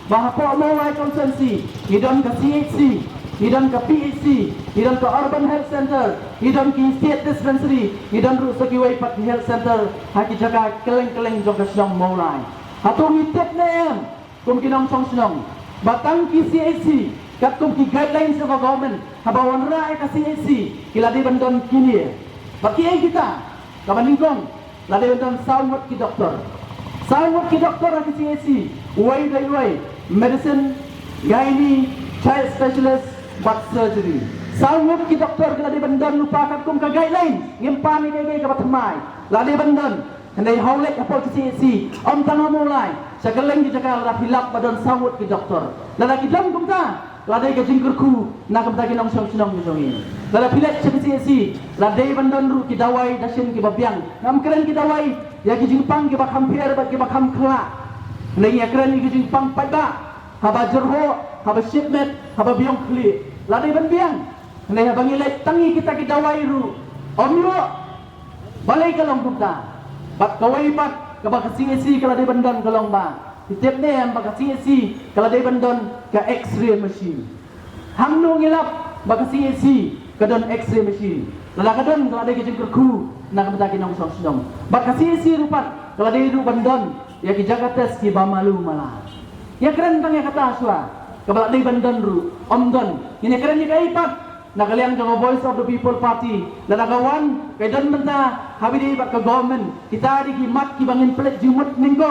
Bahapo Mulai Constituency, idon ke CHC, idon ke PHC, idon ke Urban Health Center, idon ke State Dispensary, idon ru sekiwai pat Health Center, haki jaga keleng-keleng jong kesyong Mulai. Hatur hitip nem, kum kinong song senong, batang ki CHC, kat kum ki guidelines of government, habawan rai ke CHC, kila di bandon kini. Baki kita, kapan lingkong, lade bandon sawat ki doktor. Sawat ki doktor haki CHC, way by way, medicine, gynae, child specialist, buat surgery. Sawat ki doktor kila di bandon lupa kat kum ke guidelines, ngimpan ni kaya kapat temai, lade bandon. Hendai haulek apa ke CHC, om tengah mulai. Sekeleng di jaga lah hilap badan sawut ke doktor. Lada kita kumta, lada ke jingkurku, nak kumta kinong senong senong. Lada pilek ke CHC, lada badan ru ki dawai dasin ki babiang. Ngam keren ki dawai, ya ki jingpang ki bakam pier bat ki bakam kela. Hendai ya keren ki jingpang pada, haba jerho, haba shipment, haba biong kli. Lada biang, hendai abang ilek tangi kita ki dawai ru. Om yo, balai kalong kumta. Bat kawai bat kabak CHC kalau dia bandon kalong ba. Titip ni yang bak CHC kalau dia bandon ke X-ray machine. Hang nu ngilap bak CHC ke don X-ray machine. Lala kadon kalau dia kejengker ku nak benda kinong song. Bak CHC rupat kalau dia ru bandon ya ki jaga tes ki ba malu malah. Ya keren tang ya kata aswa. Kabak dia bandon ru omdon. Ini keren ni kai pat. Nakaliang jangan Voice of the People Party. Lalagawan, kay dan benda, habi di bak ke government. Kita di kimat ki bangin pelet jumut ninggong.